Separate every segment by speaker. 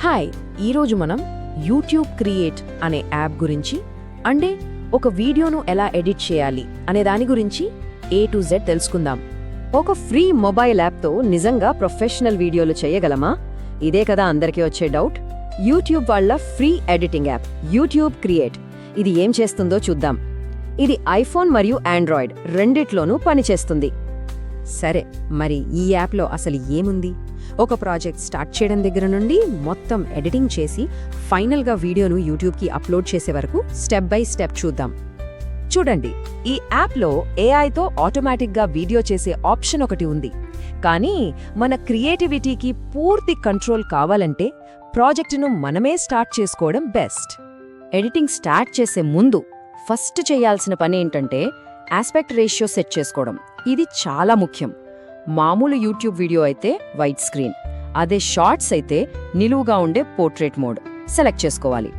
Speaker 1: Hi, ఈరోజు మనం YouTube create అనే యాప్ గురించి, అంటే ఒక వీడియోను ఎలా ఎడిట్ చేయాలి అనే దాని గురించి A to Z తెలుసుకుందాం.
Speaker 2: ఒక ఫ్రీ మొబైల్ యాప్తో నిజంగా ప్రొఫెషనల్ వీడియోలు చేయగలమా? ఇదే కదా అందరికీ వచ్చే డౌట్. యూట్యూబ్ వాళ్ళ free editing app YouTube create ఇది ఏం చేస్తుందో చూద్దాం. ఇది ఐఫోన్ మరియు ఆండ్రాయిడ్ రెండిట్లోనూ పనిచేస్తుంది. సరే, మరి ఈ యాప్లో అసలు ఏముంది? ఒక ప్రాజెక్ట్ స్టార్ట్ చేయడం దగ్గర నుండి మొత్తం ఎడిటింగ్ చేసి ఫైనల్గా వీడియోను యూట్యూబ్కి అప్లోడ్ చేసే వరకు స్టెప్ బై స్టెప్ చూద్దాం. చూడండి, ఈ యాప్లో ఏఐతో ఆటోమేటిక్గా వీడియో చేసే ఆప్షన్ ఒకటి ఉంది. కానీ మన క్రియేటివిటీకి పూర్తి కంట్రోల్ కావాలంటే ప్రాజెక్టును మనమే స్టార్ట్ చేసుకోవడం బెస్ట్. ఎడిటింగ్ స్టార్ట్ చేసే ముందు ఫస్ట్ చేయాల్సిన పని ఏంటంటే ఆస్పెక్ట్ రేషియో సెట్ చేసుకోవడం. ఇది చాలా ముఖ్యం. మామూలు యూట్యూబ్ వీడియో అయితే వైట్ స్క్రీన్, అదే షార్ట్స్ అయితే నిలువుగా ఉండే పోర్ట్రేట్ మోడ్ సెలెక్ట్ చేసుకోవాలి.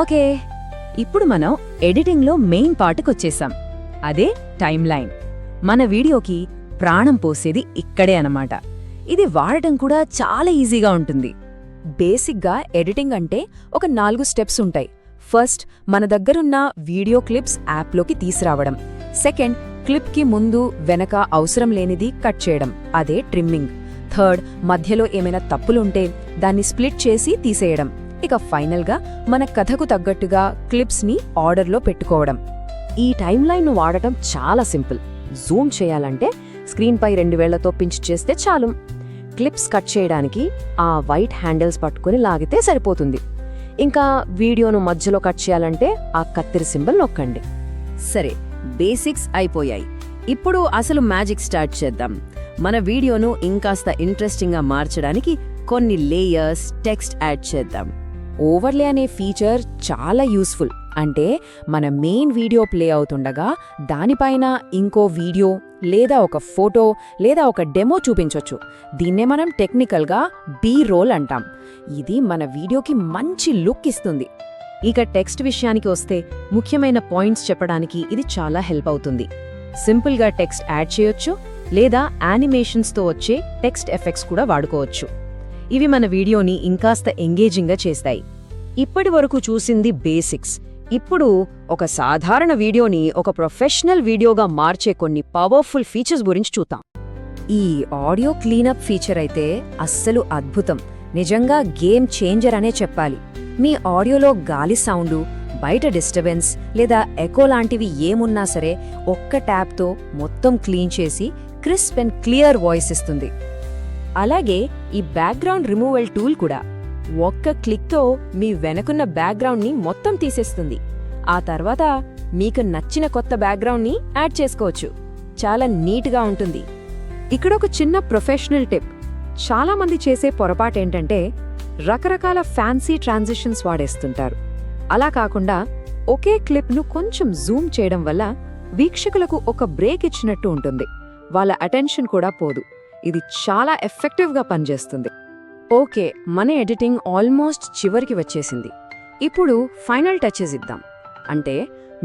Speaker 2: ఓకే, ఇప్పుడు మనం ఎడిటింగ్లో మెయిన్ పార్ట్కొచ్చేసాం. అదే టైమ్ లైన్. మన వీడియోకి ప్రాణం పోసేది ఇక్కడే అన్నమాట. ఇది వాడటం కూడా చాలా ఈజీగా ఉంటుంది.
Speaker 1: బేసిక్గా ఎడిటింగ్ అంటే ఒక 4 స్టెప్స్ ఉంటాయి. ఫస్ట్, మన దగ్గరున్న వీడియో క్లిప్స్ యాప్లోకి తీసుకురావడం. సెకండ్, క్లిప్కి ముందు వెనక అవసరం లేనిది కట్ చేయడం, అదే ట్రిమ్మింగ్. థర్డ్, మధ్యలో ఏమైనా తప్పులుంటే దాన్ని స్ప్లిట్ చేసి తీసేయడం. ఇక ఫైనల్గా మన కథకు తగ్గట్టుగా క్లిప్స్ని ఆర్డర్లో పెట్టుకోవడం. ఈ టైమ్ లైన్ను వాడటం చాలా సింపుల్. జూమ్ చేయాలంటే స్క్రీన్పై 2 వేళ్లతో పించ్ చేస్తే చాలు. క్లిప్స్ కట్ చేయడానికి ఆ వైట్ హ్యాండిల్స్ పట్టుకుని లాగితే సరిపోతుంది. ఇంకా వీడియోను మధ్యలో కట్ చేయాలంటే ఆ కత్తిరి సింబల్ నొక్కండి.
Speaker 2: సరే, బేసిక్స్ అయిపోయాయి. ఇప్పుడు అసలు మ్యాజిక్ స్టార్ట్ చేద్దాం. మన వీడియోను ఇంకాస్త ఇంట్రెస్టింగ్గా మార్చడానికి కొన్ని లేయర్స్, టెక్స్ట్ యాడ్ చేద్దాం.
Speaker 1: ఓవర్లే అనే ఫీచర్ చాలా యూస్ఫుల్. అంటే మన మెయిన్ వీడియో ప్లే అవుతుండగా దానిపైన ఇంకో వీడియో లేదా ఒక ఫోటో లేదా ఒక డెమో చూపించొచ్చు. దీన్నే మనం టెక్నికల్గా బీ రోల్ అంటాం. ఇది మన వీడియోకి మంచి లుక్ ఇస్తుంది.
Speaker 2: ఇక టెక్స్ట్ విషయానికి వస్తే ముఖ్యమైన పాయింట్స్ చెప్పడానికి ఇది చాలా హెల్ప్ అవుతుంది. సింపుల్గా టెక్స్ట్ యాడ్ చేయొచ్చు, లేదా యానిమేషన్స్తో వచ్చే టెక్స్ట్ ఎఫెక్ట్స్ కూడా వాడుకోవచ్చు. ఇవి మన వీడియోని ఇంకాస్త ఎంగేజింగ్గా చేస్తాయి. ఇప్పటి వరకు చూసింది బేసిక్స్. ఇప్పుడు ఒక సాధారణ వీడియోని ఒక ప్రొఫెషనల్ వీడియోగా మార్చే కొన్ని పవర్ఫుల్ ఫీచర్స్ గురించి చూద్దాం.
Speaker 1: ఈ ఆడియో క్లీనప్ ఫీచర్ అయితే అస్సలు అద్భుతం. నిజంగా గేమ్ చేంజర్ అనే చెప్పాలి. మీ ఆడియోలో గాలి సౌండు, బయట డిస్టర్బెన్స్ లేదా ఎకో లాంటివి ఏమున్నా సరే ఒక్క ట్యాప్తో మొత్తం క్లీన్ చేసి క్రిస్ప్ అండ్ క్లియర్ వాయిస్ ఇస్తుంది. అలాగే ఈ బ్యాక్గ్రౌండ్ రిమూవల్ టూల్ కూడా ఒక్క క్లిక్తో మీ వెనకున్న బ్యాక్గ్రౌండ్ని మొత్తం తీసేస్తుంది. ఆ తర్వాత మీకు నచ్చిన కొత్త బ్యాక్గ్రౌండ్ని యాడ్ చేసుకోవచ్చు. చాలా నీట్గా ఉంటుంది. ఇక్కడ ఒక చిన్న ప్రొఫెషనల్ టిప్. చాలామంది చేసే పొరపాటేంటంటే రకరకాల ఫ్యాన్సీ ట్రాన్సిషన్స్ వాడేస్తుంటారు. అలా కాకుండా ఒకే క్లిప్ను కొంచెం జూమ్ చేయడం వల్ల వీక్షకులకు ఒక బ్రేక్ ఇచ్చినట్టు ఉంటుంది. వాళ్ళ అటెన్షన్ కూడా పోదు. ఇది చాలా ఎఫెక్టివ్గా పనిచేస్తుంది. ఓకే, మన ఎడిటింగ్ ఆల్మోస్ట్ చివరికి వచ్చేసింది. ఇప్పుడు ఫైనల్ టచెస్ ఇద్దాం. అంటే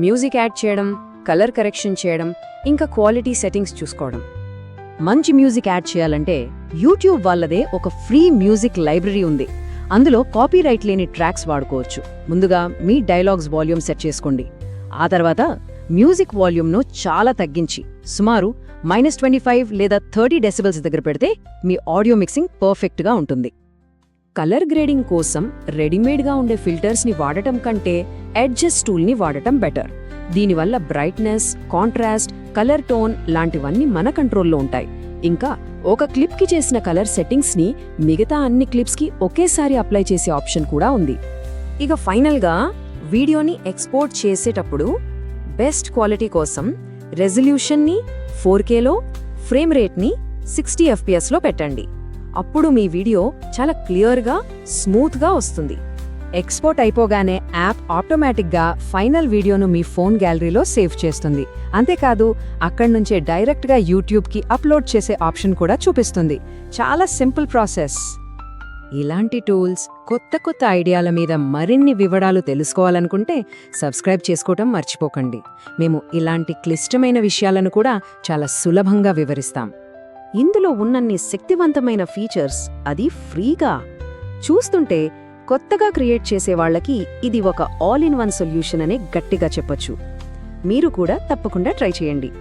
Speaker 1: మ్యూజిక్ యాడ్ చేయడం, కలర్ కరెక్షన్ చేయడం, ఇంకా క్వాలిటీ సెట్టింగ్స్ చూసుకోవడం.
Speaker 2: మంచి మ్యూజిక్ యాడ్ చేయాలంటే యూట్యూబ్ వాళ్ళదే ఒక ఫ్రీ మ్యూజిక్ లైబ్రరీ ఉంది. అందులో కాపీరైట్ లేని ట్రాక్స్ వాడుకోవచ్చు. ముందుగా మీ డైలాగ్స్ వాల్యూమ్ సెట్ చేసుకోండి. ఆ తర్వాత మ్యూజిక్ వాల్యూమ్ను చాలా తగ్గించి సుమారు -25 లేదా 30 డెసిబెల్స్ దగ్గర పెడితే మీ ఆడియో మిక్సింగ్ పర్ఫెక్ట్గా ఉంటుంది.
Speaker 1: కలర్ గ్రేడింగ్ కోసం రెడీమేడ్గా ఉండే ఫిల్టర్స్ని వాడటం కంటే ఎడ్జెస్ టూల్ని వాడటం బెటర్. దీనివల్ల బ్రైట్నెస్, కాంట్రాస్ట్, కలర్ టోన్ లాంటివన్నీ మన కంట్రోల్లో ఉంటాయి. ఇంకా ఒక క్లిప్కి చేసిన కలర్ సెట్టింగ్స్ని మిగతా అన్ని క్లిప్స్కి ఒకేసారి అప్లై చేసే ఆప్షన్ కూడా ఉంది. ఇక ఫైనల్గా వీడియోని ఎక్స్పోర్ట్ చేసేటప్పుడు బెస్ట్ క్వాలిటీ కోసం రెజల్యూషన్ని 4Kలో, ఫ్రేమ్ రేట్ని 60 FPSలో పెట్టండి. అప్పుడు మీ వీడియో చాలా క్లియర్గా, స్మూత్గా వస్తుంది. ఎక్స్పోర్ట్ అయిపోగానే యాప్ ఆటోమేటిక్గా ఫైనల్ వీడియోను మీ ఫోన్ గ్యాలరీలో సేవ్ చేస్తుంది. అంతేకాదు, అక్కడ్నుంచే డైరెక్ట్గా యూట్యూబ్కి అప్లోడ్ చేసే ఆప్షన్ కూడా చూపిస్తుంది. చాలా సింపుల్ ప్రాసెస్. ఇలాంటి టూల్స్, కొత్త ఐడియాల మీద మరిన్ని వివరాలు తెలుసుకోవాలనుకుంటే సబ్స్క్రైబ్ చేసుకోవటం మర్చిపోకండి. మేము ఇలాంటి క్లిష్టమైన విషయాలను కూడా చాలా సులభంగా వివరిస్తాం. ఇందులో ఉన్నన్ని శక్తివంతమైన ఫీచర్స్ అది ఫ్రీగా.
Speaker 2: చూస్తుంటే కొత్తగా క్రియేట్ చేసే వాళ్ళకి ఇది ఒక ఆల్ ఇన్ వన్ సొల్యూషన్ అనే గట్టిగా చెప్పొచ్చు. మీరు కూడా తప్పకుండా ట్రై చేయండి.